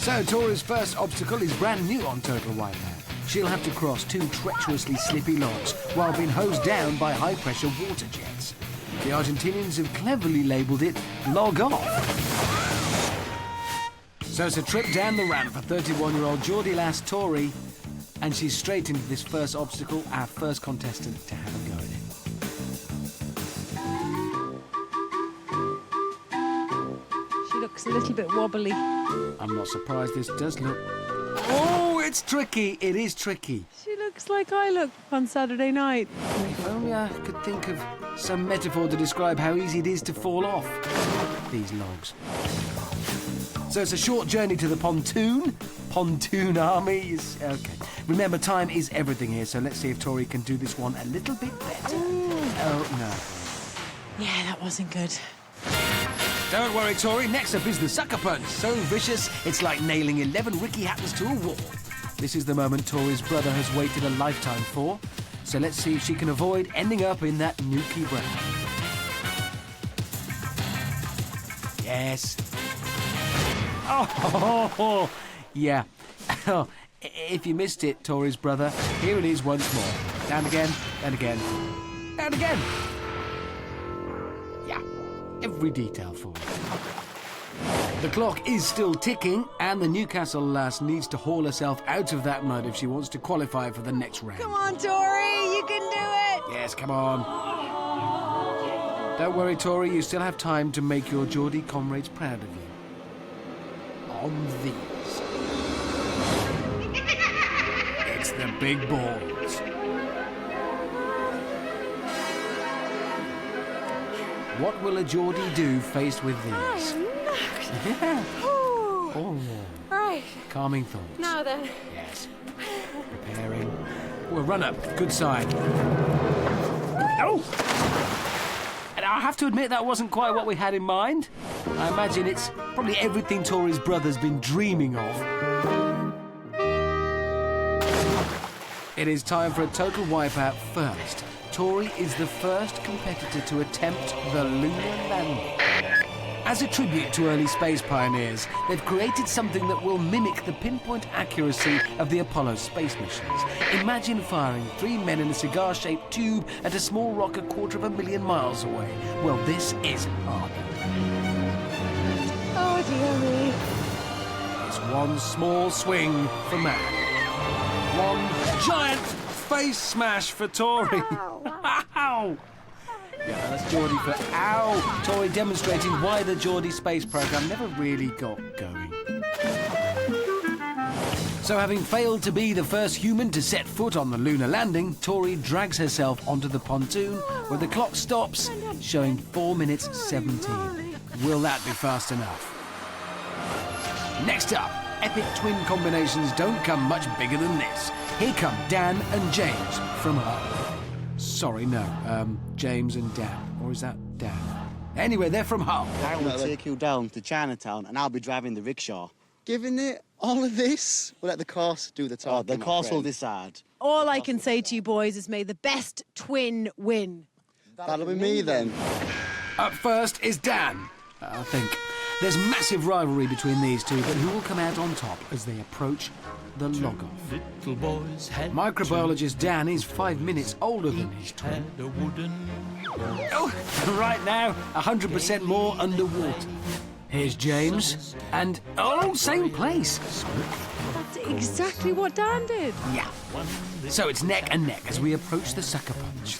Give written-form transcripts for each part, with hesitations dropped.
So, Tori's first obstacle is brand new on Total Wipeout. She'll have to cross two treacherously slippy logs while being hosed down by high-pressure water jets. The Argentinians have cleverly labelled it Log Off. So it's a trip down the ramp for 31-year-old Geordie lass Tori, and she's straight into this first obstacle, our first contestant to have a go at it. She looks a little bit wobbly. I'm not surprised this does look... Oh, it's tricky. It is tricky. She looks like I look on Saturday night. If only I could think of some metaphor to describe how easy it is to fall off these logs. So it's a short journey to the pontoon. Pontoon army is... OK. Remember, time is everything here, so let's see if Tori can do this one a little bit better. Oh, no. Yeah, that wasn't good. Don't worry, Tori. Next up is the sucker punch. So vicious, it's like nailing 11 Ricky Hattons to a wall. This is the moment Tori's brother has waited a lifetime for. So let's see if she can avoid ending up in that Nuki brown. Yes. Oh, yeah. If you missed it, Tori's brother, here it is once more. Down again, and again, and again. Yeah, every detail for you. The clock is still ticking, and the Newcastle lass needs to haul herself out of that mud if she wants to qualify for the next round. Come on, Tori, you can do it! Yes, come on. Don't worry, Tori, you still have time to make your Geordie comrades proud of you. On these. It's the big balls. What will a Geordie do faced with these? Yeah. Oh. Right. Calming thoughts. Now then. Yes. Preparing. Oh, a run up. Good side. Oh! And I have to admit that wasn't quite what we had in mind. I imagine it's probably everything Tori's brother's been dreaming of. It is time for a total wipeout first. Tori is the first competitor to attempt the lunar landing. As a tribute to early space pioneers, they've created something that will mimic the pinpoint accuracy of the Apollo space missions. Imagine firing 3 men in a cigar-shaped tube at a small rock 250,000 miles away. Well, this is harder. Oh, dear me. It's one small swing for man. One giant face smash for Tori. Ow! Yeah, that's Geordie for ow! Tori demonstrating why the Geordie space program never really got going. So having failed to be the first human to set foot on the lunar landing, Tori drags herself onto the pontoon where the clock stops, showing 4 minutes 17. Will that be fast enough? Next up, epic twin combinations don't come much bigger than this. Here come Dan and James from Hull. Sorry, no. James and Dan. Or is that Dan? Anyway, they're from Hull. I will take you down to Chinatown and I'll be driving the rickshaw. Giving it all of this? We'll let the course do the talking. The course will decide. All I can say to you boys is may the best twin win. That'll be me then. Up first is Dan, I think. There's massive rivalry between these two, but who will come out on top as they approach the log-off? Microbiologist Dan is 5 minutes older than his twin. Oh, right now, 100% more underwater. Here's James, and oh, same place. That's exactly what Dan did. Yeah. So it's neck and neck as we approach the sucker punch.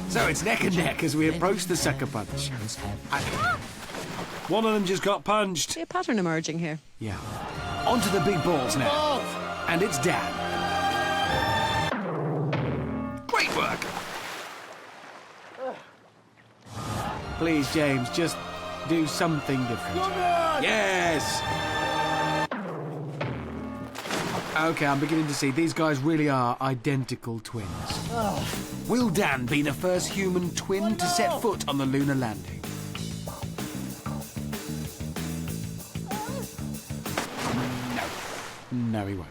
So it's neck and neck as we approach the sucker punch. One of them just got punched. See a pattern emerging here. Yeah. Onto the big balls now. And it's Dan. Great work. Please, James, just do something different. Yes. OK, I'm beginning to see these guys really are identical twins. Will Dan be the first human twin to set foot on the lunar landing? No, he won't.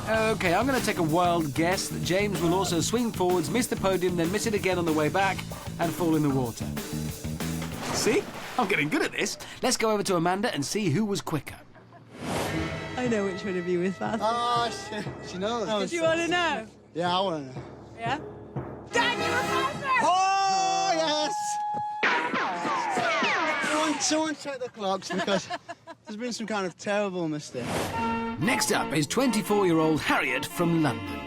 OK, I'm going to take a wild guess that James will also swing forwards, miss the podium, then miss it again on the way back, and fall in the water. See? I'm getting good at this. Let's go over to Amanda and see who was quicker. I know which one of you is fast. Oh, she knows. Do you want to know? Yeah, I want to know. Yeah? Dad, you were faster! Oh, yes! Someone check the clocks because there's been some kind of terrible mistake. Next up is 24-year-old Harriet from London.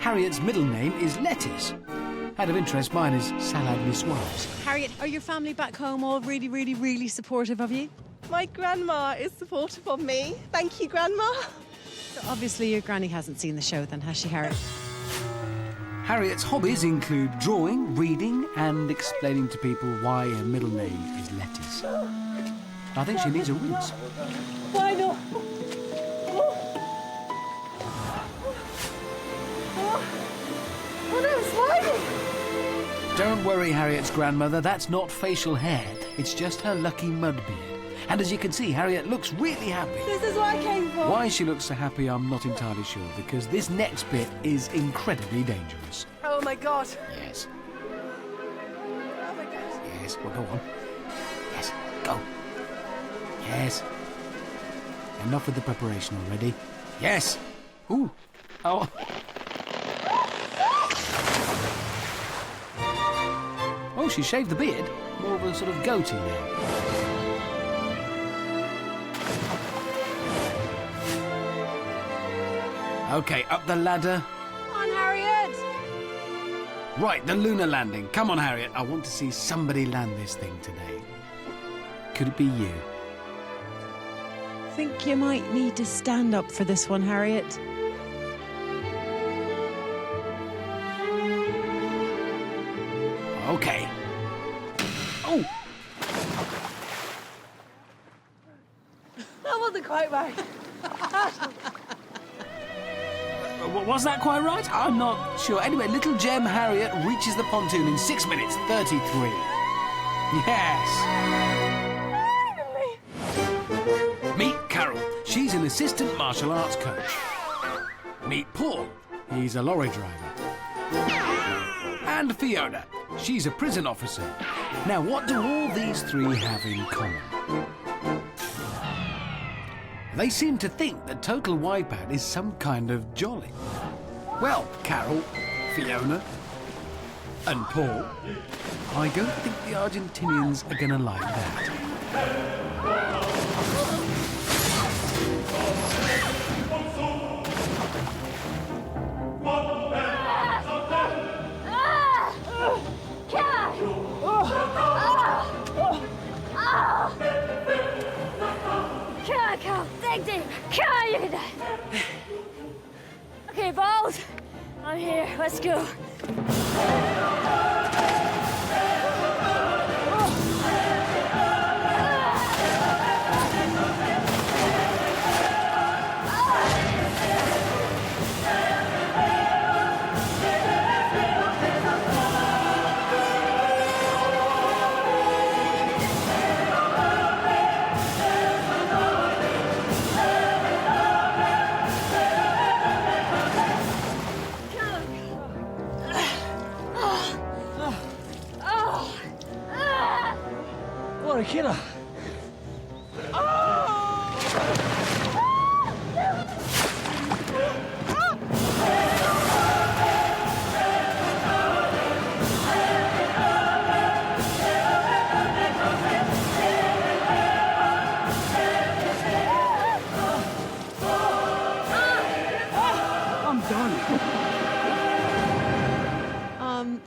Harriet's middle name is Lettuce. Out of interest, mine is Salad Niçoise. Harriet, are your family back home all really, really, really supportive of you? My grandma is supportive of me. Thank you, Grandma. So obviously your granny hasn't seen the show then, has she, Harriet? Harriet's hobbies include drawing, reading, and explaining to people why her middle name is Lettuce. I think she needs a rinse. Why not? Oh, no, it's sliding. Don't worry, Harriet's grandmother, that's not facial hair. It's just her lucky mud beard. And as you can see, Harriet looks really happy. This is what I came for. Why she looks so happy, I'm not entirely sure, because this next bit is incredibly dangerous. Oh, my God. Yes. Oh, my God. Yes, well, go on. Yes, go. Yes. Enough with the preparation already. Yes. Ooh. Oh. Oh, she shaved the beard. More of a sort of goatee now. Okay, up the ladder. Come on, Harriet! Right, the lunar landing. Come on, Harriet. I want to see somebody land this thing today. Could it be you? I think you might need to stand up for this one, Harriet. Okay. Oh! That wasn't quite right. Was that quite right? I'm not sure. Anyway, little gem Harriet reaches the pontoon in 6 minutes 33. Yes! Meet Carol. She's an assistant martial arts coach. Meet Paul. He's a lorry driver. And Fiona. She's a prison officer. Now, what do all these three have in common? They seem to think that Total Wipeout is some kind of jolly. Well, Carol, Fiona, and Paul, I don't think the Argentinians are going to like that. Okay, balls. I'm here. Let's go. What a killer. I'm done.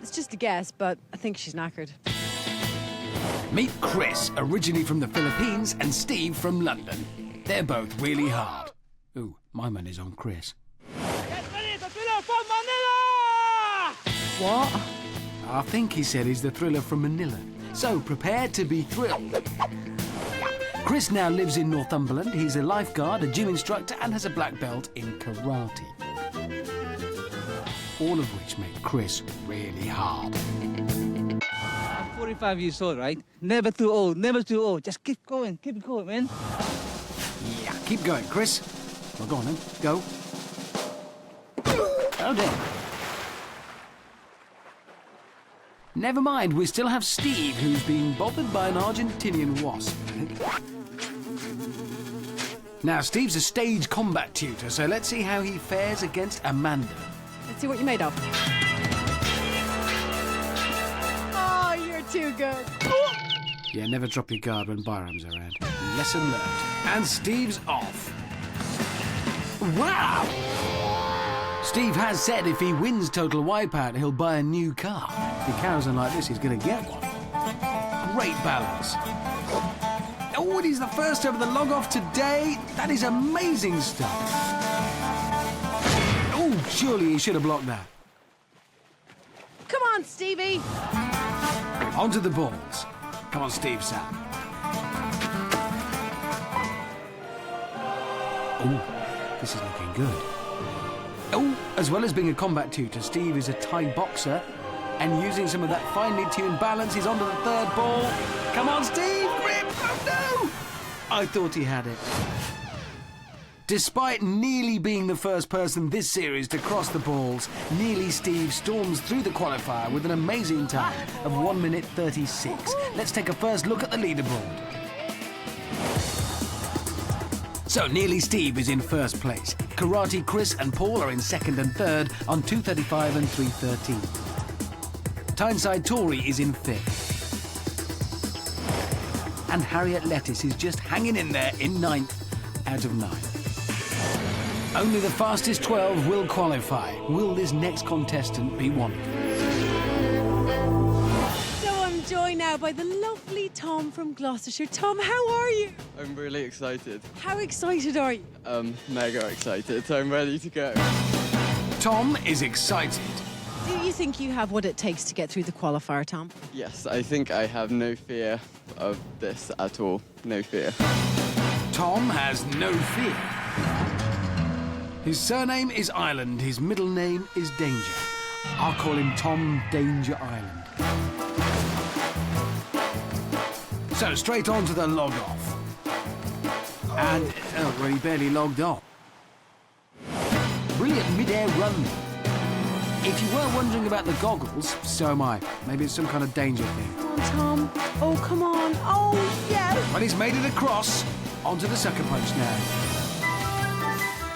It's just a guess, but I think she's knackered. Meet Chris, originally from the Philippines, and Steve from London. They're both really hard. Ooh, my money's on Chris. Get ready to thriller from Manila! What? I think he said he's the thriller from Manila. So prepare to be thrilled. Chris now lives in Northumberland. He's a lifeguard, a gym instructor, and has a black belt in karate. All of which make Chris really hard. I'm 45 years old, right? Never too old, never too old. Just keep going, man. Yeah, keep going, Chris. Well, go on then. Go. Oh, dear. Never mind, we still have Steve, who's being bothered by an Argentinian wasp. Now, Steve's a stage combat tutor, so let's see how he fares against Amanda. Let's see what you're made of. Oh, you're too good. Yeah, never drop your guard when Byram's around. Lesson learned. And Steve's off. Wow! Steve has said if he wins Total Wipeout, he'll buy a new car. If he carries on like this, he's going to get one. Great balance. Oh, and he's the first over the log-off today. That is amazing stuff. Oh, surely he should have blocked that. Come on, Stevie. Onto the balls. Come on, Steve, Sam. Oh, this is looking good. Oh, as well as being a combat tutor, Steve is a Thai boxer, and using some of that finely tuned balance, he's onto the third ball. Come on, Steve, grip! Oh, no! I thought he had it. Despite nearly being the first person this series to cross the balls, Nearly Steve storms through the qualifier with an amazing time of 1 minute 36. Let's take a first look at the leaderboard. So Nearly Steve is in first place. Karate Chris and Paul are in second and third on 2:35 and 3:13. Tyneside Tory is in fifth. And Harriet Lettuce is just hanging in there in ninth out of 9. Only the fastest 12 will qualify. Will this next contestant be one? So I'm joined now by the lovely Tom from Gloucestershire. Tom, how are you? I'm really excited. How excited are you? Mega excited. I'm ready to go. Tom is excited. Do you think you have what it takes to get through the qualifier, Tom? Yes, I think I have no fear of this at all. No fear. Tom has no fear. His surname is Island. His middle name is Danger. I'll call him Tom Danger Island. So straight on to the log-off. And, well, he barely logged off. Brilliant mid-air run. If you were wondering about the goggles, so am I. Maybe it's some kind of danger thing. Come on, Tom. Oh, come on. Oh, yes. But he's made it across. Onto the sucker punch now.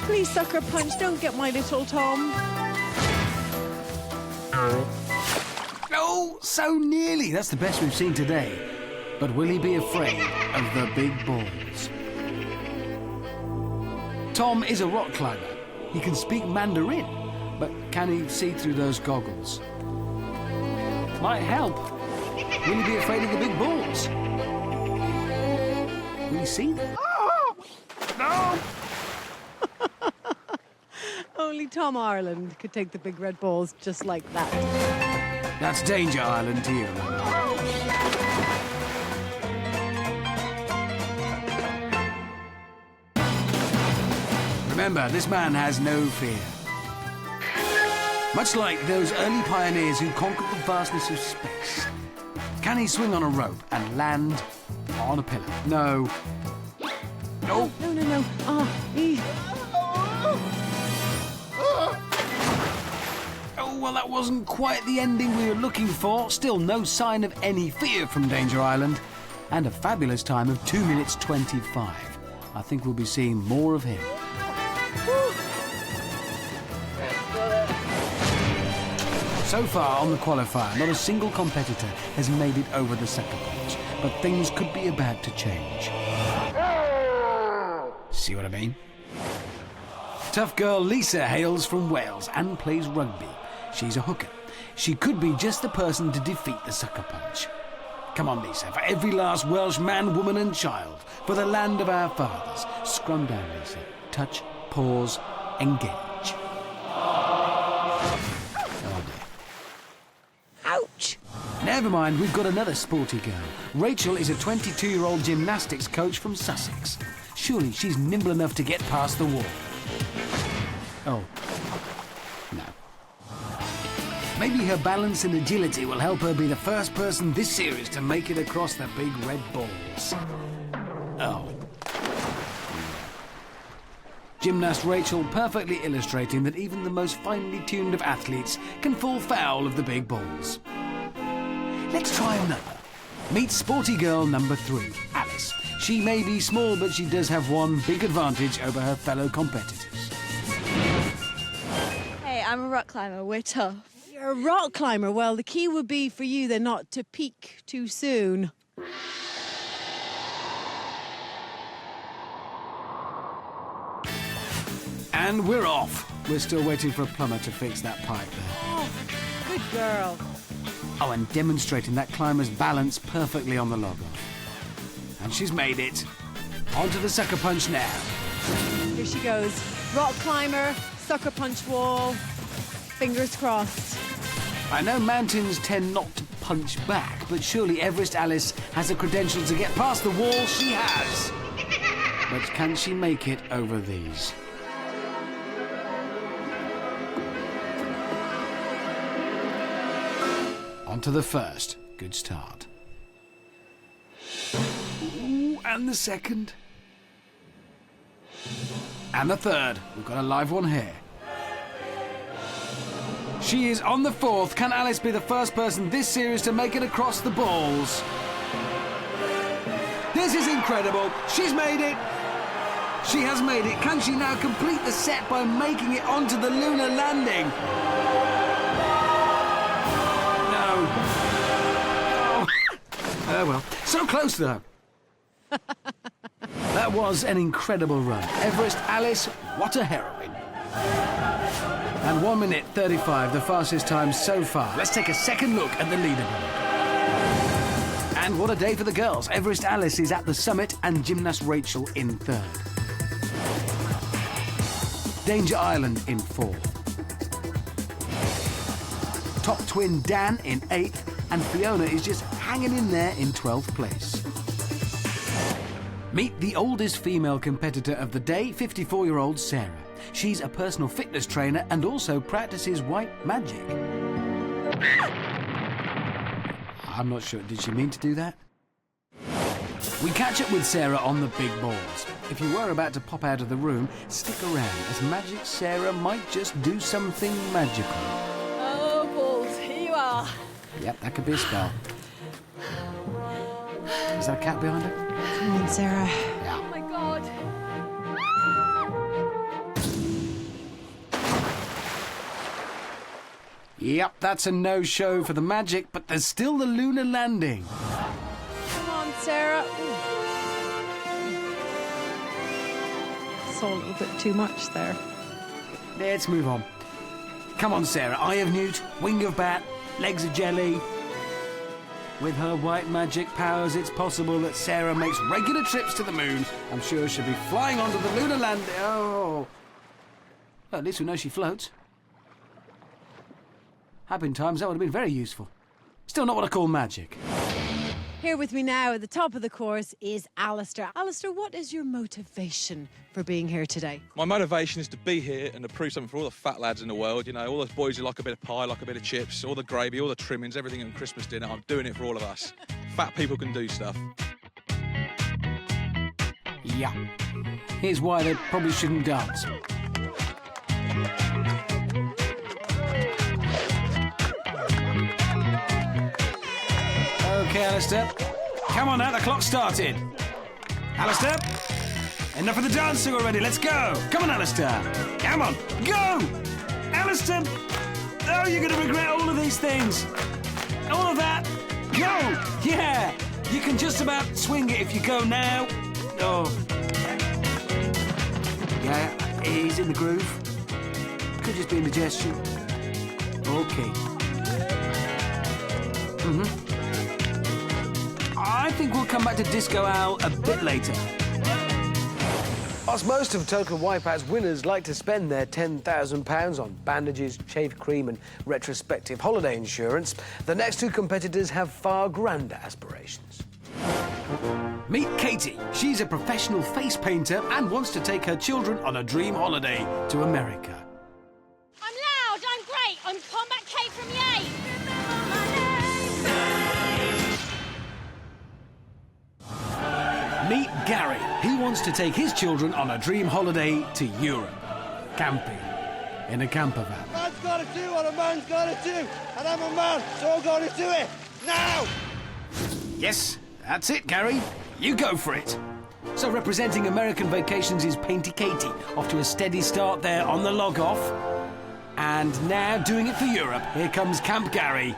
Please, sucker punch. Don't get my little Tom. Oh, so nearly. That's the best we've seen today. But will he be afraid of the big balls? Tom is a rock climber. He can speak Mandarin, but can he see through those goggles? Might help. Will he be afraid of the big balls? Will he see them? No! Only Tom Ireland could take the big red balls just like that. That's Danger Island to you. Remember, this man has no fear. Much like those early pioneers who conquered the vastness of space. Can he swing on a rope and land on a pillar? No. No. No, no, no. Oh, well, that wasn't quite the ending we were looking for. Still no sign of any fear from Danger Island. And a fabulous time of 2 minutes 25. I think we'll be seeing more of him. So far on the qualifier, not a single competitor has made it over the sucker punch, but things could be about to change. See what I mean? Tough girl Lisa hails from Wales and plays rugby. She's a hooker. She could be just the person to defeat the sucker punch. Come on, Lisa, for every last Welsh man, woman and child, for the land of our fathers. Scrum down, Lisa. Touch, pause, engage. Ouch! Never mind, we've got another sporty girl. Rachel is a 22-year-old gymnastics coach from Sussex. Surely she's nimble enough to get past the wall. Oh. No. Maybe her balance and agility will help her be the first person this series to make it across the big red balls. Oh. Gymnast Rachel perfectly illustrating that even the most finely tuned of athletes can fall foul of the big balls. Let's try another. Meet sporty girl number 3, Alice. She may be small, but she does have one big advantage over her fellow competitors. Hey, I'm a rock climber. We're tough. You're a rock climber. Well, the key would be for you then not to peak too soon. And we're off. We're still waiting for a plumber to fix that pipe there. Oh, good girl. Oh, and demonstrating that climber's balance perfectly on the log-off. And she's made it. Onto the sucker punch now. Here she goes. Rock climber, sucker punch wall. Fingers crossed. I know mountains tend not to punch back, but surely Everest Alice has the credentials to get past the wall. She has. But can she make it over these? On to the first. Good start. Ooh, and the second. And the third. We've got a live one here. She is on the fourth. Can Alice be the first person this series to make it across the balls? This is incredible. She's made it. She has made it. Can she now complete the set by making it onto the lunar landing? Oh well, so close though. That was an incredible run. Everest Alice, what a heroine. And 1 minute 35, the fastest time so far. Let's take a second look at the leaderboard. And what a day for the girls. Everest Alice is at the summit and gymnast Rachel in 3rd. Danger Island in 4th. Top twin Dan in 8th. And Fiona is just hanging in there in 12th place. Meet the oldest female competitor of the day, 54-year-old Sarah. She's a personal fitness trainer and also practices white magic. I'm not sure, did she mean to do that? We catch up with Sarah on the big balls. If you were about to pop out of the room, stick around, as Magic Sarah might just do something magical. Oh, balls, here you are. Yep, that could be a spell. Is that a cat behind her? Come on, Sarah. Yeah. Oh my God. Yep, that's a no-show for the magic, but there's still the lunar landing. Come on, Sarah. Saw a little bit too much there. Let's move on. Come on, Sarah. Eye of Newt, wing of bat, legs of jelly. With her white magic powers, it's possible that Sarah makes regular trips to the moon. I'm sure she'll be flying onto the lunar landing. Oh. Well, at least we know she floats. Had been times that would have been very useful. Still not what I call magic. Here with me now at the top of the course is Alistair. Alistair, what is your motivation for being here today? My motivation is to be here and to prove something for all the fat lads in the world. You know, all those boys who like a bit of pie, like a bit of chips, all the gravy, all the trimmings, everything in Christmas dinner. I'm doing it for all of us. Fat people can do stuff. Yeah. Here's why they probably shouldn't dance. Okay, Alistair. Come on now, the clock started. Alistair, enough of the dancing already. Let's go. Come on, Alistair. Come on, go. Alistair. Oh, you're going to regret all of these things. All of that. Go. Yeah. You can just about swing it if you go now. Oh. Yeah, he's in the groove. Could just be indigestion. Okay. I think we'll come back to Disco Owl a bit later. Whilst most of Total Wipeout's winners like to spend their £10,000 on bandages, shave cream and retrospective holiday insurance, the next two competitors have far grander aspirations. Meet Katie. She's a professional face painter and wants to take her children on a dream holiday to America. I'm loud, I'm great, I'm Combat Kate from Yay. Meet Gary. He wants to take his children on a dream holiday to Europe. Camping. In a camper van. Man's got to do what a man's got to do, and I'm a man, so I'm going to do it. Now! Yes, that's it, Gary. You go for it. So representing American Vacations is Painty Katie, off to a steady start there on the log-off. And now doing it for Europe, here comes Camp Gary.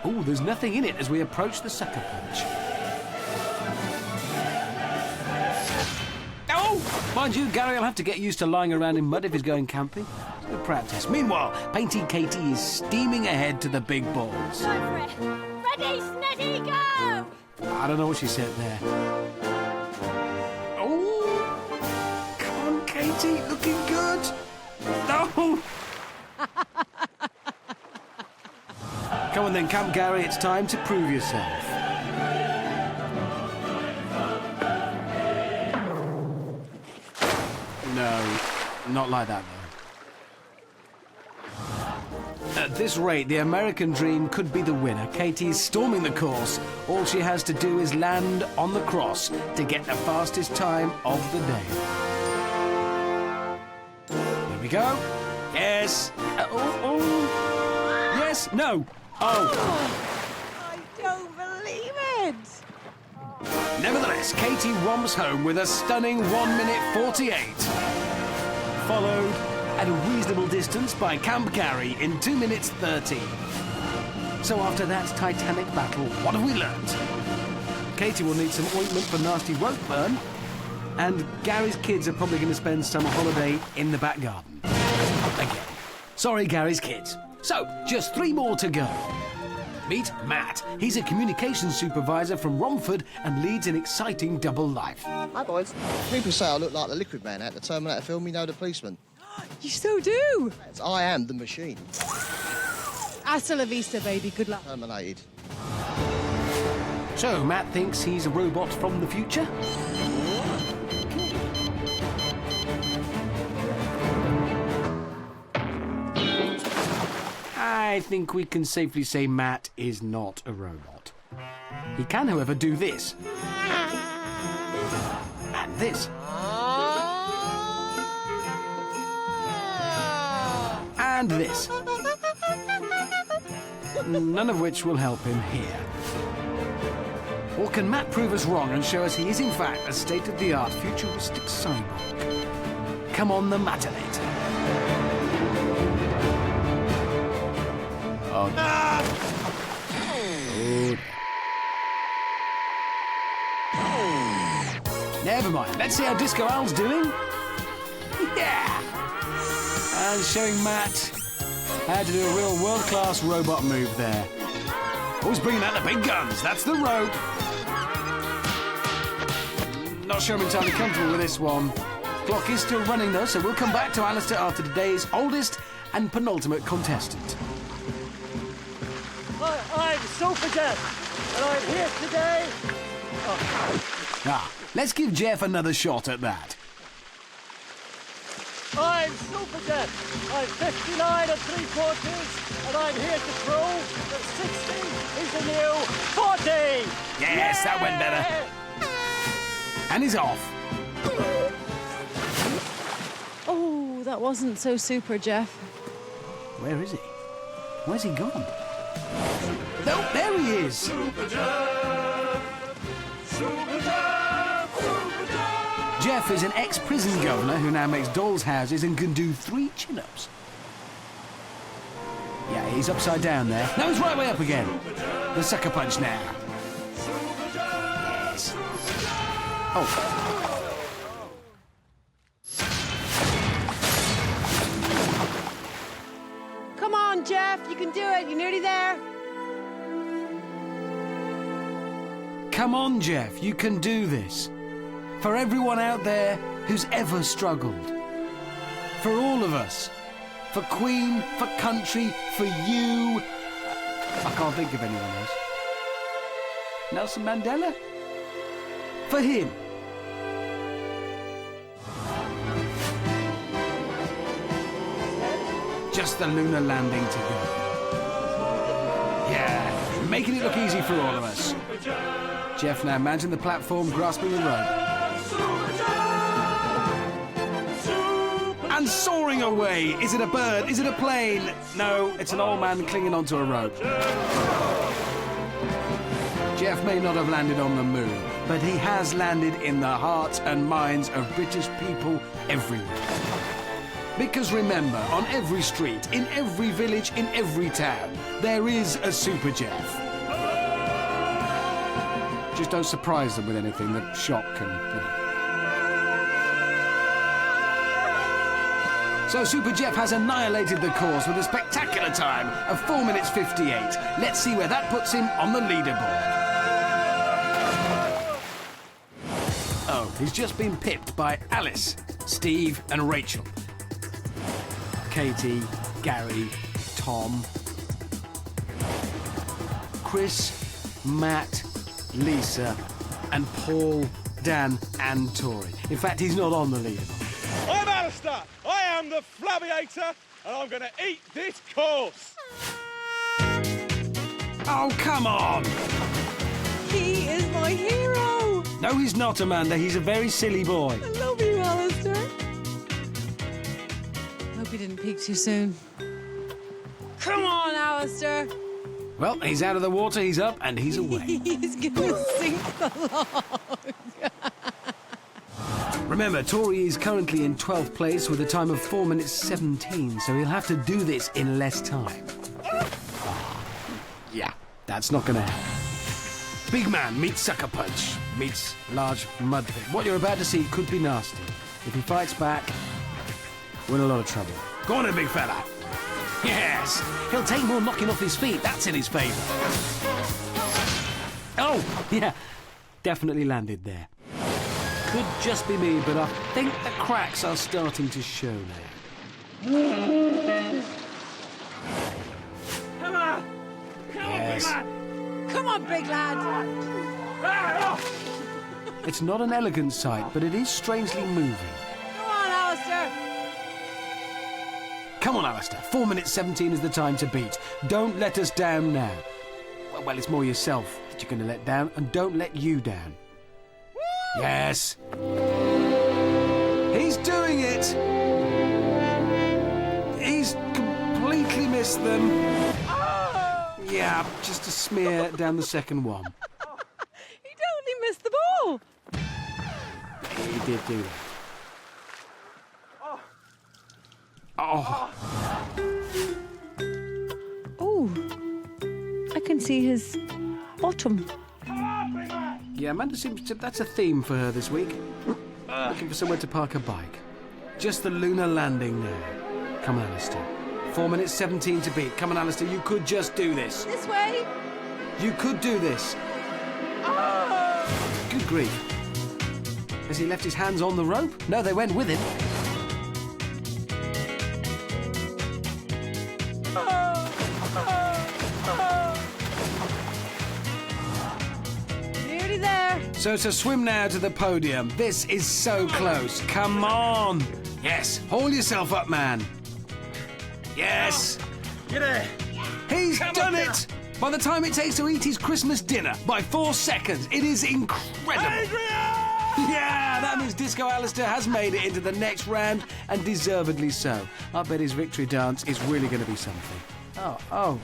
Oh, there's nothing in it as we approach the sucker punch. Oh! Mind you, Gary will have to get used to lying around in mud if he's going camping. It's good practice. Meanwhile, Painty Katie is steaming ahead to the big balls. Go for it. Ready, steady, go! I don't know what she said there. Oh! Come on, Katie, looking good. No! Come on then, Camp Gary, it's time to prove yourself. No, not like that, though. At this rate, the American dream could be the winner. Katie's storming the course. All she has to do is land on the cross to get the fastest time of the day. There we go. Yes. Yes. No. Oh. I don't believe it. Nevertheless, Katie romps home with a stunning 1 minute 48. Followed at a reasonable distance by Camp Gary in 2 minutes 30. So after that titanic battle, what have we learnt? Katie will need some ointment for nasty rope burn, and Gary's kids are probably going to spend summer holiday in the back garden. Again. Sorry, Gary's kids. So, just 3 more to go. Meet Matt. He's a communications supervisor from Romford and leads an exciting double life. Hi, boys. People say I look like the Liquid Man out the Terminator film, you know, the policeman. You so do. I am the machine. Hasta la vista, baby. Good luck. Terminated. So, Matt thinks he's a robot from the future? I think we can safely say Matt is not a robot. He can, however, do this. And this. And this. None of which will help him here. Or can Matt prove us wrong and show us he is in fact a state-of-the-art futuristic cyborg? Come on, the Matternet. Oh. Never mind. Let's see how Disco Al's doing. Yeah! And showing Matt how to do a real world-class robot move there. Always bringing out the big guns. That's the rope. Not sure I'm entirely comfortable with this one. Clock is still running though, so we'll come back to Alistair after today's oldest and penultimate contestant. I'm Super Jeff, and I'm here today. Ah, let's give Jeff another shot at that. I'm Super Jeff. I'm 59 3/4, and I'm here to prove that 60 is the new 40. Yes, that went better. And he's off. Oh, that wasn't so super, Jeff. Where is he? Where's he gone? No, there he is. Super Jeff! Super Jeff! Super Jeff! Jeff is an ex-prison governor who now makes dolls' houses and can do 3 chin-ups. Yeah, he's upside down there. No, he's right way up again. The sucker punch now. Yes. Oh. Come on, Jeff. You can do it. You're nearly there. Come on, Jeff. You can do this. For everyone out there who's ever struggled. For all of us. For Queen, for country, for you. I can't think of anyone else. Nelson Mandela? For him. Just the lunar landing to go. Yeah, making it look easy for all of us. Jeff now mounting the platform, grasping the rope. And soaring away. Is it a bird? Is it a plane? No, it's an old man clinging onto a rope. Jeff may not have landed on the moon, but he has landed in the hearts and minds of British people everywhere. Because remember, on every street, in every village, in every town, there is a Super Jeff. Just don't surprise them with anything that shock can, So Super Jeff has annihilated the course with a spectacular time of 4 minutes 58. Let's see where that puts him on the leaderboard. Oh, he's just been pipped by Alice, Steve and Rachel. Katie, Gary, Tom, Chris, Matt, Lisa, and Paul, Dan and Tori. In fact, he's not on the leaderboard. I'm Alistair. I am the Flabbiator, and I'm going to eat this course. Oh, come on! He is my hero. No, he's not, Amanda. He's a very silly boy. I love you, Alistair. Hope he didn't peak too soon. Come on, Alistair. Well, he's out of the water, he's up, and he's away. He's gonna sink along. Remember, Tori is currently in 12th place with a time of 4 minutes 17, so he'll have to do this in less time. Yeah, that's not gonna happen. Big man meets sucker punch, meets large mud pit. What you're about to see could be nasty. If he fights back, we're in a lot of trouble. Go on then, big fella. Yes, he'll take more knocking off his feet. That's in his favour. Oh, yeah, definitely landed there. Could just be me, but I think the cracks are starting to show now. Come on! Come Yes. on, big man! Come on, big lad. It's not an elegant sight, but it is strangely moving. Come on, Alistair. Come on, Alistair. 4 minutes 17 is the time to beat. Don't let us down now. Well, it's more yourself that you're going to let down, and don't let you down. Yes. He's doing it. He's completely missed them. Yeah, just a smear down the second one. He totally missed the ball. He did do that. Oh. Oh, I can see his bottom. Yeah, Amanda seems to... That's a theme for her this week. Looking for somewhere to park a bike. Just the lunar landing now. Come on, Alistair. 4 minutes 17 to beat. Come on, Alistair, you could just do this. This way. You could do this. Good grief. Has he left his hands on the rope? No, they went with him. Nearly there. So to swim now to the podium. This is so close. Come on. Yes, haul yourself up, man. Yes. Get there. He's done it. By the time it takes to eat his Christmas dinner, by 4 seconds, it is incredible. Yeah, that means Disco Alistair has made it into the next round, and deservedly so. I bet his victory dance is really going to be something. Oh.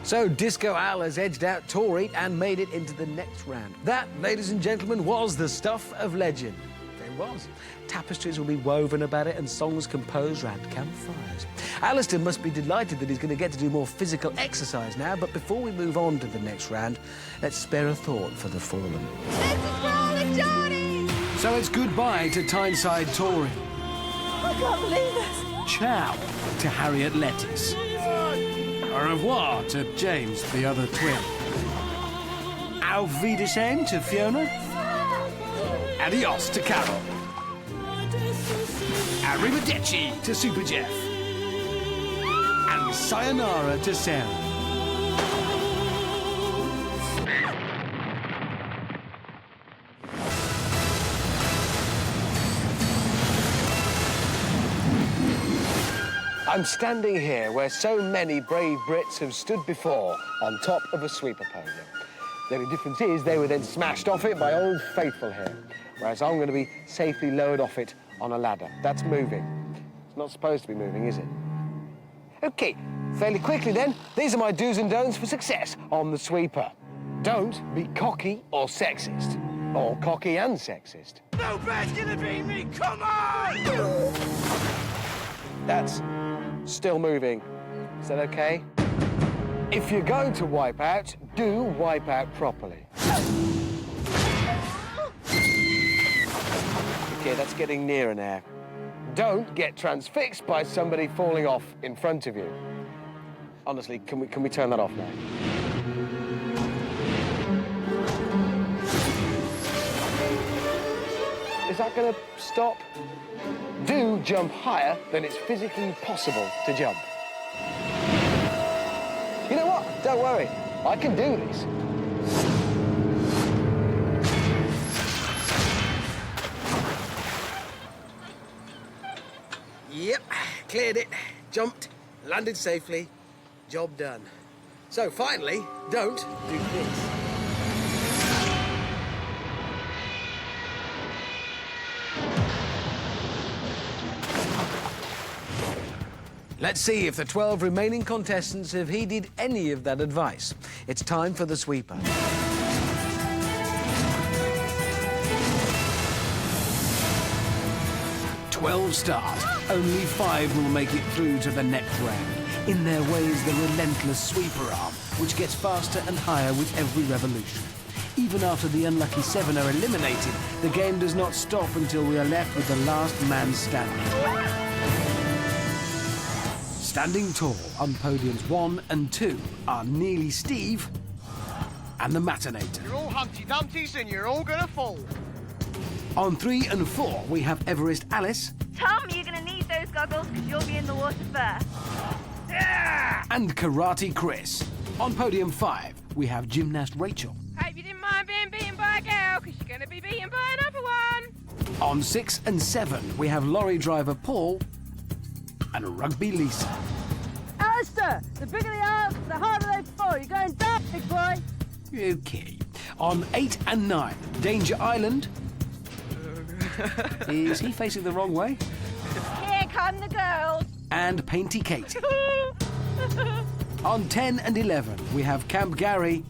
So Disco Al has edged out Tori and made it into the next round. That, ladies and gentlemen, was the stuff of legend. It was. Tapestries will be woven about it and songs composed round campfires. Alistair must be delighted that he's going to get to do more physical exercise now, but before we move on to the next round, let's spare a thought for the fallen. This is for all the Johnny. So it's goodbye to Tyneside Tori. I can't believe this. Ciao to Harriet Lettuce. Au revoir to James, the other twin. Auf Wiedersehen to Fiona. Adios to Carol. Arrivederci to Super Jeff. And sayonara to Sarah. I'm standing here where so many brave Brits have stood before, on top of a sweeper podium. The only difference is they were then smashed off it by Old Faithful here, whereas I'm going to be safely lowered off it on a ladder. That's moving. It's not supposed to be moving, is it? OK, fairly quickly then, these are my do's and don'ts for success on the sweeper. Don't be cocky or sexist. Or cocky and sexist. No bad's gonna beat me, come on! That's still moving. Is that okay? If you're going to wipe out, do wipe out properly. Okay, that's getting nearer now. Don't get transfixed by somebody falling off in front of you. Honestly, can we turn that off now? Is that going to stop? Do jump higher than it's physically possible to jump. You know what? Don't worry. I can do this. Yep, cleared it, jumped, landed safely, job done. So finally, don't do this. Let's see if the 12 remaining contestants have heeded any of that advice. It's time for the sweeper. 12 start. Only 5 will make it through to the next round. In their way is the relentless sweeper arm, which gets faster and higher with every revolution. Even after the unlucky 7 are eliminated, the game does not stop until we are left with the last man standing. Standing tall on podiums 1 and 2 are Neely Steve and the Matinator. You're all Humpty Dumptys and you're all gonna fall. On 3 and 4, we have Everest Alice. Tom, you're going to need those goggles because you'll be in the water first. Yeah! And Karate Chris. On podium 5, we have Gymnast Rachel. Hope you didn't mind being beaten by a girl because you're going to be beaten by another one. On 6 and 7, we have lorry driver Paul and Rugby Lisa. Alistair, the bigger the arms, the harder they fall. You're going down, big boy. Okay. On 8 and 9, Danger Island. Is he facing the wrong way? Here come the girls. And Painty Katie. On 10 and 11, we have Camp Gary.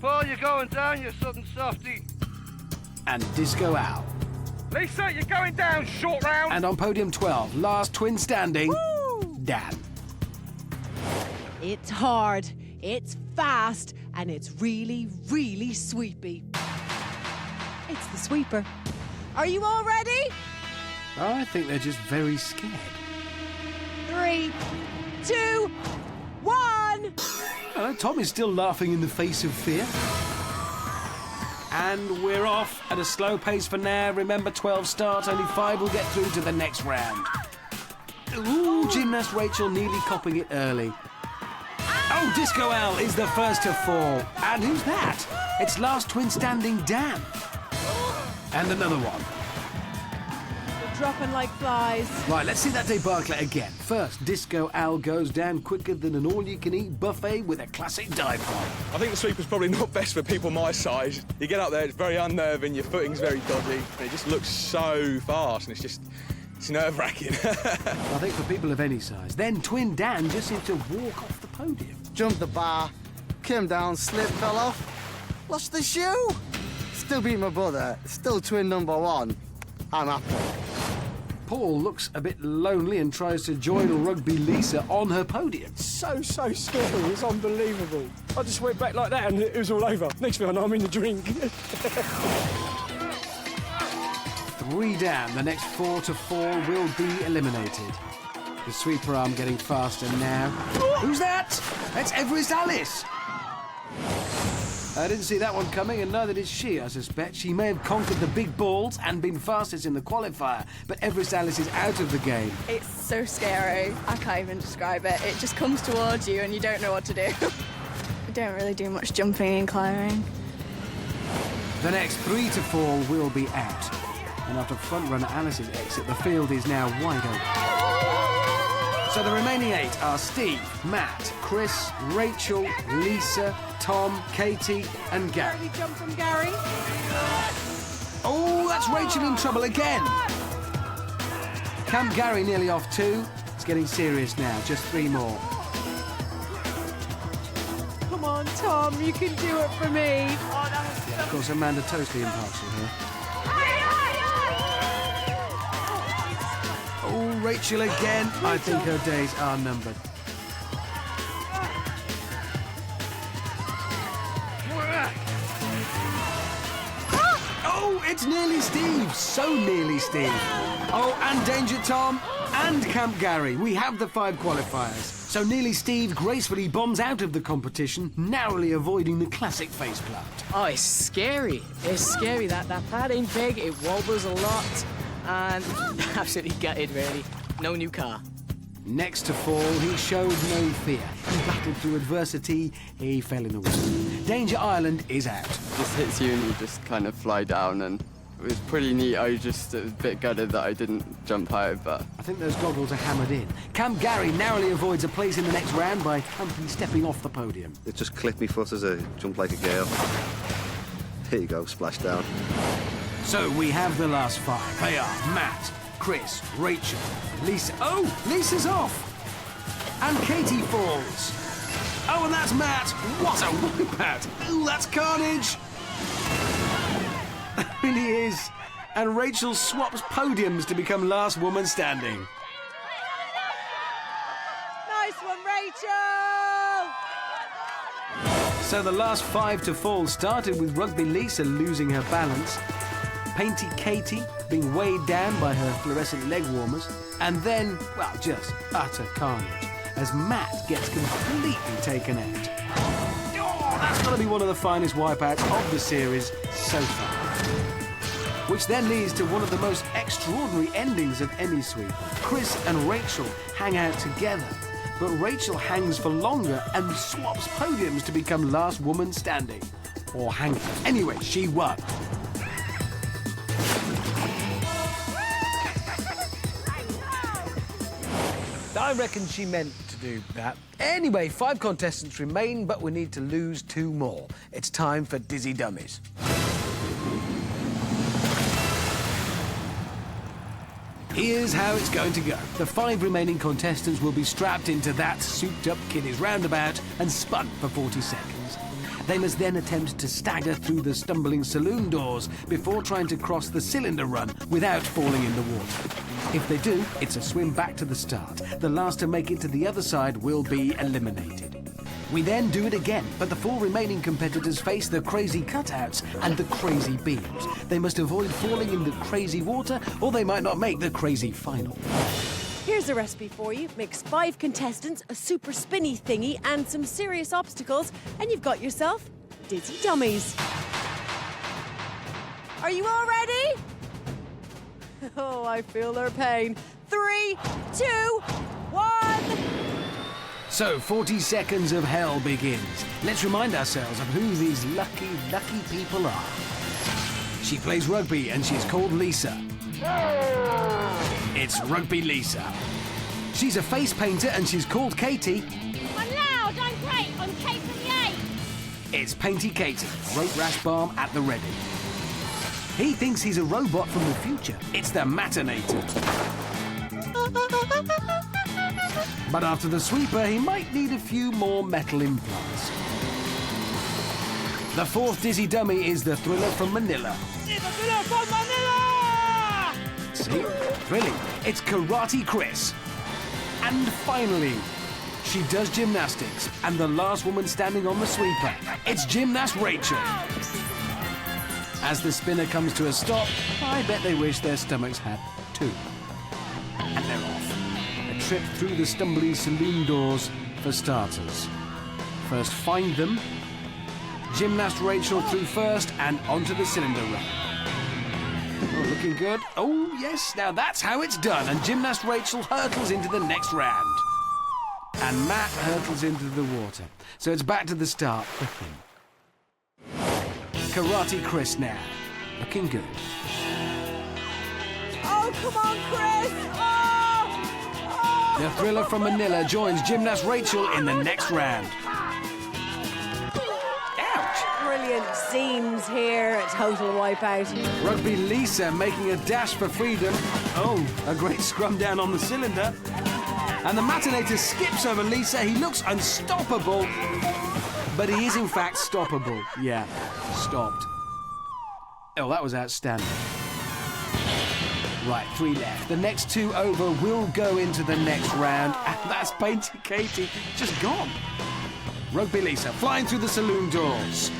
Paul, you're going down, you sudden softy. And Disco Al. Lisa, you're going down, short round. And on podium 12, last twin standing, Dan. It's hard, it's fast, and it's really, really sweepy. It's the sweeper. Are you all ready? Oh, I think they're just very scared. 3, 2, 1. Oh, Tom is still laughing in the face of fear. And we're off at a slow pace for now. Remember, 12 start, only 5 will get through to the next round. Ooh, Gymnast Rachel nearly copping it early. Oh, Disco Al is the first to fall. And who's that? It's last twin standing Dan. And another one. They're dropping like flies. Right, let's see that debacle again. First, Disco Al goes down quicker than an all-you-can-eat buffet with a classic dive bomb. I think the sweeper's probably not best for people my size. You get up there, it's very unnerving, your footing's very dodgy, and it just looks so fast, and it's nerve-wracking. I think for people of any size. Then twin Dan just seems to walk off the podium. Jumped the bar, came down, slipped, fell off, lost the shoe. Still beat my brother, still twin number 1. I'm happy. Paul looks a bit lonely and tries to join Rugby Lisa on her podium. So scary. It's unbelievable. I just went back like that and it was all over. Next thing I know, I'm in the drink. 3 down. The next 4 to 4 will be eliminated. The sweeper arm getting faster now. Who's that? That's Everest Alice. I didn't see that one coming, and neither did she, I suspect. She may have conquered the big balls and been fastest in the qualifier, but Everest Alice is out of the game. It's so scary. I can't even describe it. It just comes towards you and you don't know what to do. I don't really do much jumping and climbing. The next 3 to 4 will be out. And after front-runner Alice's exit, the field is now wide open. So the remaining 8 are Steve, Matt, Chris, Rachel, Lisa, Tom, Katie and Gary. Early jump from Gary. Oh, that's Rachel in trouble again. Camp Gary nearly off too. It's getting serious now. Just 3 more. Come on, Tom, you can do it for me. Of course, Amanda totally impartial here. Oh, Rachel again. I think her days are numbered. Oh, it's nearly Steve. So nearly Steve. Oh, and Danger Tom and Camp Gary. We have the 5 qualifiers. So nearly Steve gracefully bombs out of the competition, narrowly avoiding the classic faceplant. Oh, it's scary. It's scary. That pad ain't big. It wobbles a lot. And absolutely gutted, really. No new car. Next to fall, he showed no fear. He battled through adversity. He fell in the water. Danger Island is out. Just hits you and you just kind of fly down, and it was pretty neat. I was just a bit gutted that I didn't jump high, but... I think those goggles are hammered in. Camp Gary narrowly avoids a place in the next round by humbly stepping off the podium. It just clipped me foot as I jumped like a gale. Here you go, splash down. So we have the last 5. They are Matt, Chris, Rachel, Lisa. Oh, Lisa's off! And Katie falls. Oh, and that's Matt. What a wipeout! Oh, that's carnage! It really is. And Rachel swaps podiums to become last woman standing. Nice one, Rachel! So the last 5 to fall started with Rugby Lisa losing her balance, Painty Katie being weighed down by her fluorescent leg warmers, and then, well, just utter carnage as Matt gets completely taken out. Oh, that's got to be one of the finest wipeouts of the series so far. Which then leads to one of the most extraordinary endings of any sweep. Chris and Rachel hang out together, but Rachel hangs for longer and swaps podiums to become last woman standing. Or hanging. Anyway, she won. I reckon she meant to do that. Anyway, 5 contestants remain, but we need to lose 2 more. It's time for Dizzy Dummies. Here's how it's going to go. The 5 remaining contestants will be strapped into that souped-up kiddies roundabout and spun for 40 seconds. They must then attempt to stagger through the stumbling saloon doors before trying to cross the cylinder run without falling in the water. If they do, it's a swim back to the start. The last to make it to the other side will be eliminated. We then do it again, but the 4 remaining competitors face the crazy cutouts and the crazy beams. They must avoid falling in the crazy water, or they might not make the crazy final. Here's a recipe for you. Mix 5 contestants, a super spinny thingy, and some serious obstacles, and you've got yourself Dizzy Dummies. Are you all ready? Oh, I feel their pain. 3, 2, 1... So 40 seconds of hell begins. Let's remind ourselves of who these lucky, lucky people are. She plays rugby and she's called Lisa. It's Rugby Lisa. She's a face painter and she's called Katie. I'm loud, I'm great, I'm Kate from the 8. It's Painty Katie, rope rash balm at the ready. He thinks he's a robot from the future. It's the Matinator. But after the sweeper, he might need a few more metal implants. The 4th Dizzy Dummy is the Thriller from Manila. It's the Thriller from Manila! See? Thrilling. It's Karate Chris. And finally, she does gymnastics, and the last woman standing on the sweeper. It's Gymnast Rachel. As the spinner comes to a stop, I bet they wish their stomachs had 2. And they're off. A trip through the stumbling saloon doors for starters. First find them. Gymnast Rachel through first and onto the cylinder run. Oh, looking good. Oh, yes, now that's how it's done. And Gymnast Rachel hurtles into the next round. And Matt hurtles into the water. So it's back to the start for him. Karate Chris now. Looking good. Oh, come on, Chris! Oh! The Thriller from Manila joins Gymnast Rachel in the next round. Brilliant scenes here at Total Wipeout. Rugby Lisa making a dash for freedom. Oh, a great scrum down on the cylinder. And the Matinator skips over Lisa. He looks unstoppable. but he is in fact stoppable. Yeah, stopped. Oh, that was outstanding. Right, 3 left. The next 2 over will go into the next round, and that's Painted Katie just gone. Rugby Lisa flying through the saloon doors.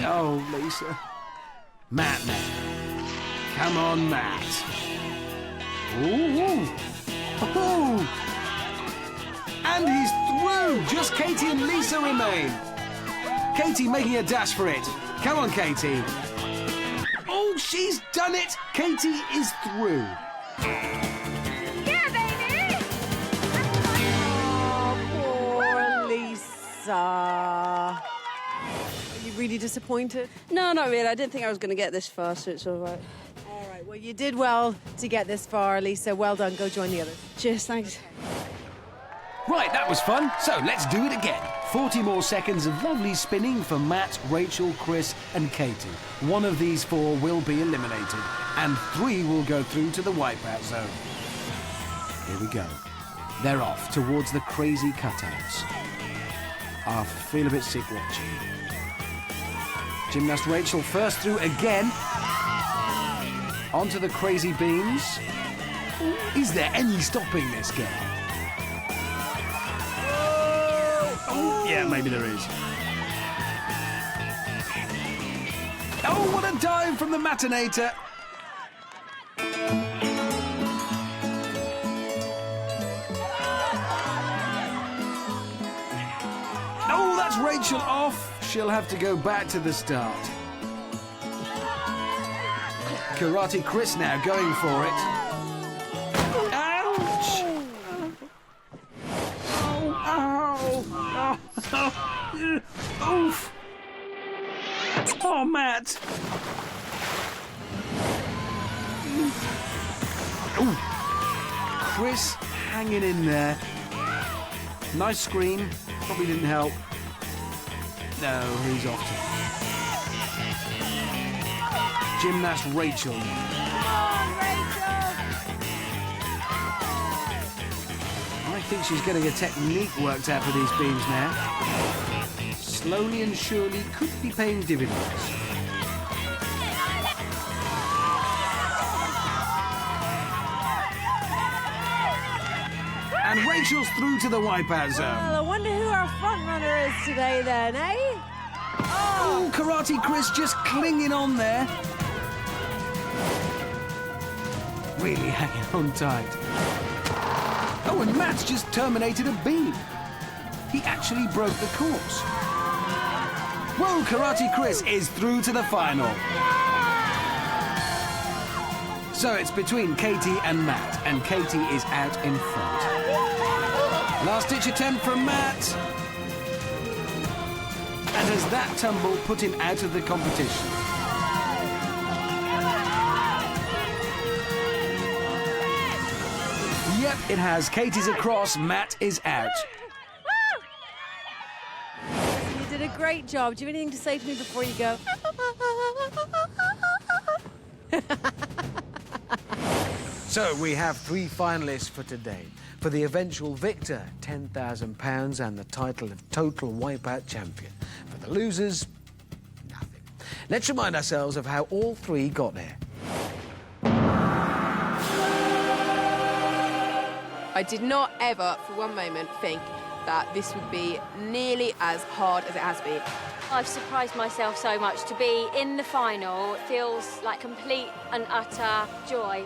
Oh, Lisa. Matt now. Come on, Matt. Ooh. Oh. And he's through. Just Katie and Lisa remain. Katie making a dash for it. Come on, Katie. Oh, she's done it. Katie is through. Yeah, baby! Oh, poor Lisa. Are you really disappointed? No, not really. I didn't think I was going to get this far, so it's all right. All right, well, you did well to get this far, Lisa. Well done. Go join the others. Cheers, thanks. Right, that was fun. So let's do it again. 40 more seconds of lovely spinning for Matt, Rachel, Chris and Katie. One of these 4 will be eliminated and 3 will go through to the wipeout zone. Here we go. They're off towards the crazy cutouts. I feel a bit sick watching. Gymnast Rachel first through again. Onto the crazy beams. Is there any stopping this girl? Oh, yeah, maybe there is. Oh, what a dive from the Matinator! Oh, that's Rachel off. She'll have to go back to the start. Karate Chris now going for it. Ouch! Oh, oof! Oh, Matt! Ooh. Chris hanging in there. Nice screen. Probably didn't help. No, he's off to Gymnast Rachel. Come on, Rachel! I think she's getting a technique worked out for these beams now. Slowly and surely could be paying dividends. And Rachel's through to the wipeout zone. Well, I wonder who our front runner is today then, eh? Oh, Karate Chris just clinging on there. Really hanging on tight. Oh, and Matt's just terminated a beam. He actually broke the course. Whoa, Karate Chris is through to the final. So it's between Katie and Matt, and Katie is out in front. Last-ditch attempt from Matt. And has that tumble put him out of the competition? Yep, it has. Katie's across, Matt is out. You did a great job. Do you have anything to say to me before you go? So we have 3 finalists for today. For the eventual victor, £10,000 and the title of Total Wipeout Champion. For the losers, nothing. Let's remind ourselves of how all 3 got there. I did not ever, for one moment, think that this would be nearly as hard as it has been. I've surprised myself so much. To be in the final feels like complete and utter joy.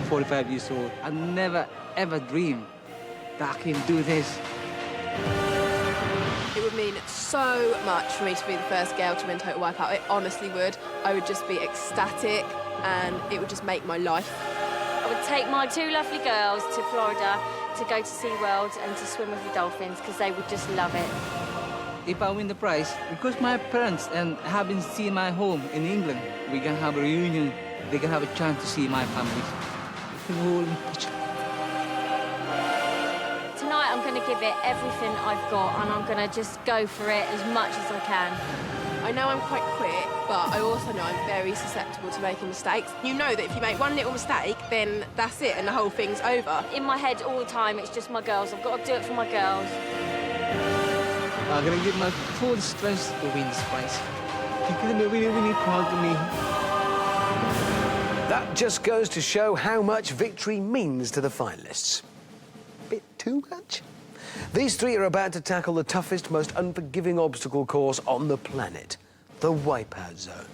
45 years old. I never, ever dreamed that I can do this. It would mean so much for me to be the first girl to win Total Wipeout. It honestly would. I would just be ecstatic and it would just make my life. I would take my 2 lovely girls to Florida to go to SeaWorld and to swim with the dolphins because they would just love it. If I win the prize, because my parents and haven't seen my home in England, we can have a reunion. They can have a chance to see my family. Tonight I'm going to give it everything I've got and I'm going to just go for it as much as I can. I know I'm quite quick, but I also know I'm very susceptible to making mistakes. You know that if you make one little mistake, then that's it and the whole thing's over. In my head all the time, it's just my girls. I've got to do it for my girls. I'm gonna give my full strength to win this prize. You're gonna be really, really proud of me. That just goes to show how much victory means to the finalists. Bit too much? These three are about to tackle the toughest, most unforgiving obstacle course on the planet, the Wipeout Zone.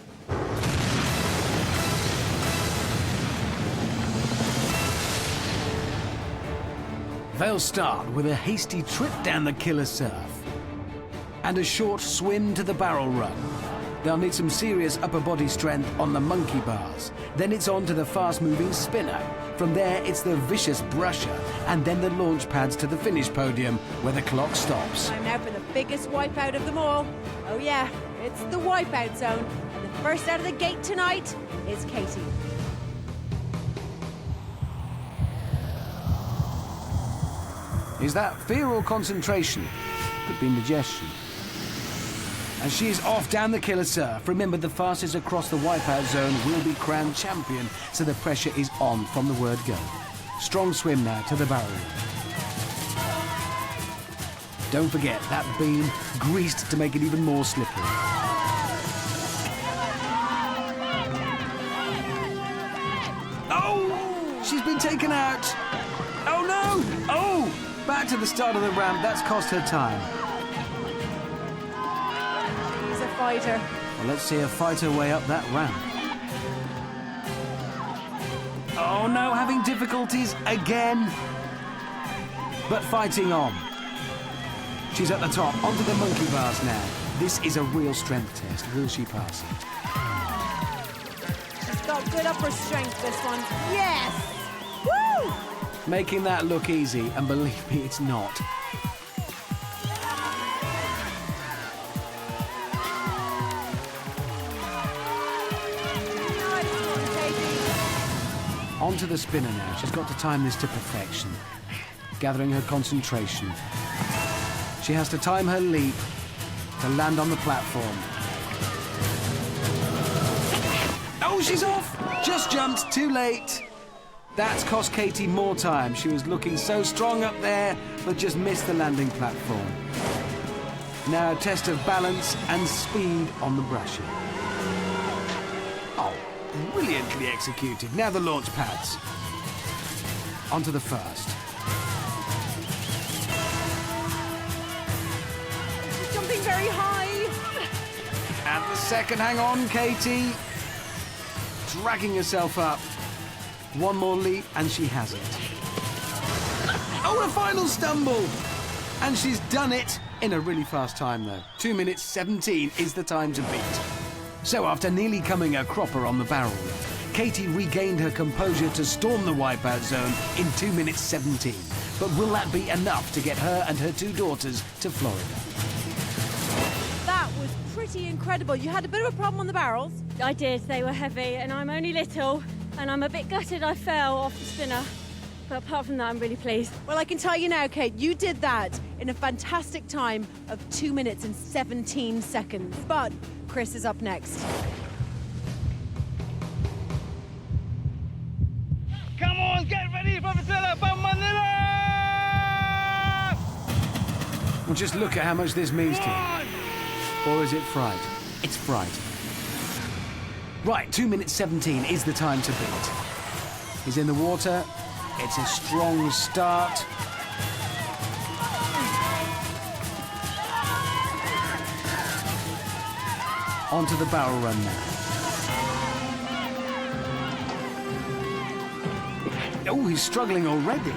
They'll start with a hasty trip down the killer surf and a short swim to the barrel run. They'll need some serious upper body strength on the monkey bars. Then it's on to the fast-moving spinner. From there, it's the vicious brusher, and then the launch pads to the finish podium, where the clock stops. Time now for the biggest wipeout of them all. Oh yeah, it's the Wipeout Zone. And the first out of the gate tonight is Katie. Is that fear or concentration? Could be indigestion. And she's off down the killer surf. Remember, the fastest across the Wipeout Zone will be crowned champion, so the pressure is on from the word go. Strong swim now to the barrel. Don't forget that beam greased to make it even more slippery. Oh! She's been taken out. Oh no! Oh! Back to the start of the ramp. That's cost her time. He's a fighter. Well, let's see her fight her way up that ramp. Oh no, having difficulties again. But fighting on. She's at the top, onto the monkey bars now. This is a real strength test. Will she pass it? She's got good upper strength, this one. Yes! Woo! Making that look easy, and believe me, it's not. Onto the spinner now. She's got to time this to perfection. Gathering her concentration. She has to time her leap to land on the platform. Oh, she's off! Just jumped, too late. That's cost Katie more time. She was looking so strong up there, but just missed the landing platform. Now a test of balance and speed on the brusher. Oh, brilliantly executed. Now the launch pads. Onto the first. She's jumping very high. And the second, hang on, Katie. Dragging herself up. One more leap, and she has it. Oh, a final stumble! And she's done it in a really fast time, though. 2 minutes 17 is the time to beat. So after nearly coming a cropper on the barrel, Katie regained her composure to storm the Wipeout Zone in 2 minutes 17. But will that be enough to get her and her two daughters to Florida? That was pretty incredible. You had a bit of a problem on the barrels. I did. They were heavy, and I'm only little, and I'm a bit gutted I fell off the spinner. But apart from that, I'm really pleased. Well, I can tell you now, Kate, you did that in a fantastic time of 2 minutes and 17 seconds. But Chris is up next. Come on, get ready for the Manila! Well, just look at how much this means to you. Or is it fright? It's fright. Right, 2 minutes 17 is the time to beat. He's in the water. It's a strong start. Onto the barrel run now. Oh, he's struggling already.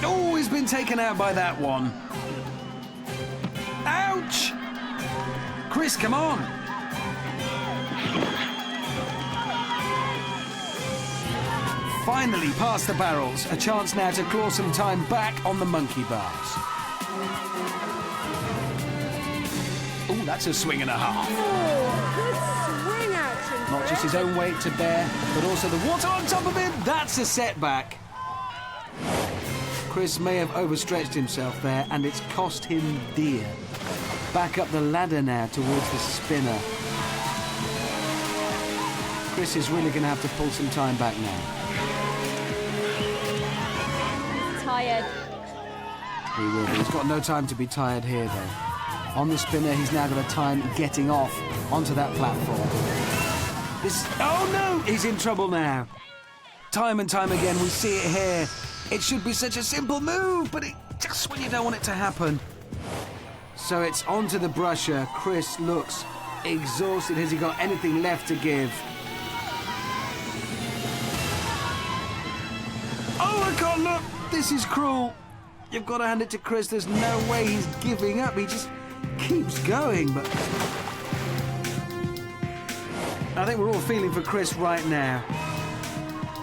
Oh, he's been taken out by that one. Ouch! Chris, come on! Finally past the barrels. A chance now to claw some time back on the monkey bars. Oh, that's a swing and a half. Oh, good swing action. Not just his own weight to bear, but also the water on top of him. That's a setback. Chris may have overstretched himself there, and it's cost him dear. Back up the ladder now towards the spinner. Chris is really going to have to pull some time back now. He's tired. He will be. He's got no time to be tired here, though. On the spinner, he's now got a time getting off onto that platform. Oh, no! He's in trouble now. Time and time again, we see it here. It should be such a simple move, but just when you don't want it to happen. So it's onto the brusher. Chris looks exhausted. Has he got anything left to give? Oh, I can't look! This is cruel. You've got to hand it to Chris. There's no way he's giving up. He just keeps going, but... I think we're all feeling for Chris right now.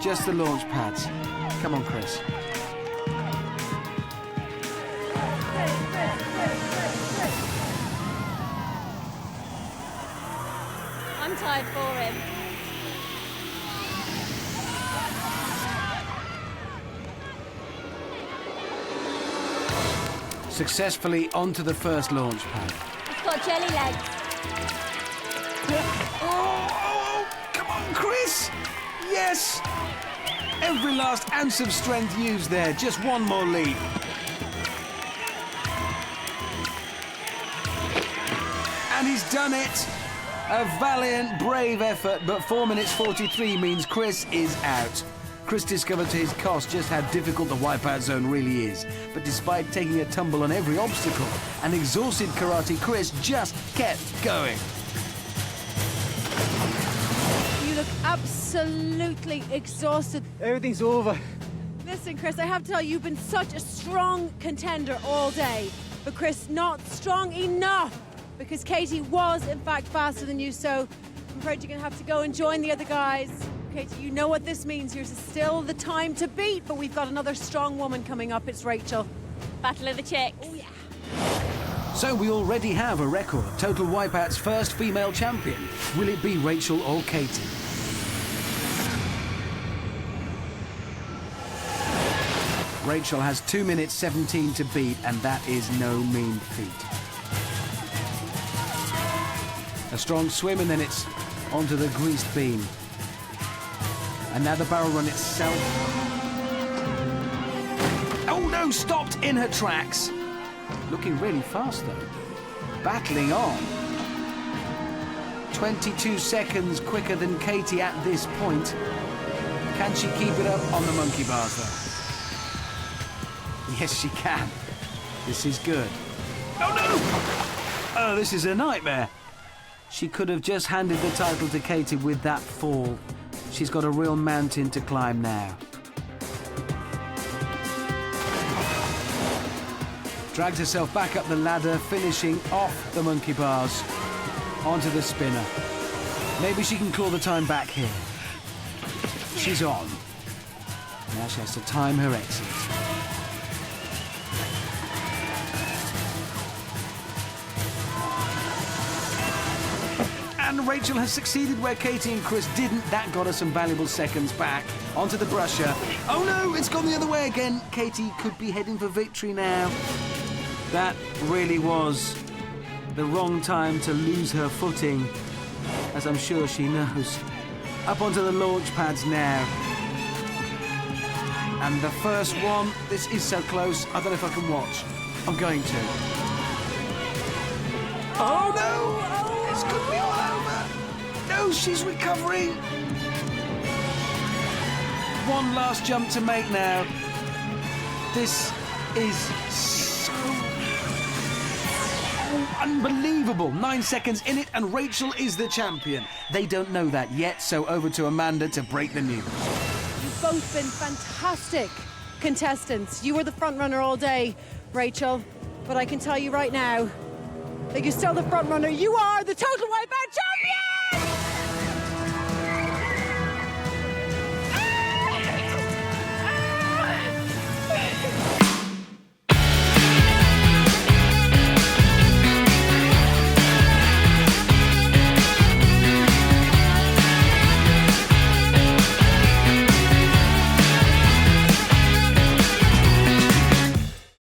Just the launch pads. Come on, Chris. I'm tired for him. Successfully onto the first launch pad. He's got jelly legs. Oh, come on, Chris! Yes! Every last ounce of strength used there. Just one more leap. And he's done it. A valiant, brave effort, but 4 minutes 43 means Chris is out. Chris discovered to his cost just how difficult the Wipeout zone really is. But despite taking a tumble on every obstacle, an exhausted karate Chris just kept going. You look absolutely exhausted. Everything's over. Listen, Chris, I have to tell you, you've been such a strong contender all day. But Chris, not strong enough. Because Katie was, in fact, faster than you, so I'm afraid you're going to have to go and join the other guys. Katie, you know what this means. Yours is still the time to beat, but we've got another strong woman coming up. It's Rachel. Battle of the Chicks. Oh, yeah. So we already have a record. Total Wipeout's first female champion. Will it be Rachel or Katie? Rachel has 2 minutes 17 to beat, and that is no mean feat. A strong swim, and then it's onto the greased beam. And now the barrel run itself. Oh no, stopped in her tracks. Looking really fast though. Battling on. 22 seconds quicker than Katie at this point. Can she keep it up on the monkey bars though? Yes, she can. This is good. Oh no! Oh, this is a nightmare. She could have just handed the title to Katie with that fall. She's got a real mountain to climb now. Drags herself back up the ladder, finishing off the monkey bars onto the spinner. Maybe she can claw the time back here. She's on. Now she has to time her exit. And Rachel has succeeded where Katie and Chris didn't. That got her some valuable seconds back. Onto the brusher. Oh no, it's gone the other way again. Katie could be heading for victory now. That really was the wrong time to lose her footing, as I'm sure she knows. Up onto the launch pads now. And the first one, this is so close. I don't know if I can watch. I'm going to. Oh no! Oh, this could be all over. No, she's recovering. One last jump to make now. This is so unbelievable. 9 seconds in it, and Rachel is the champion. They don't know that yet, so over to Amanda to break the news. You've both been fantastic contestants. You were the front runner all day, Rachel, but I can tell you right now that you're still the front runner. You are the total Wipeout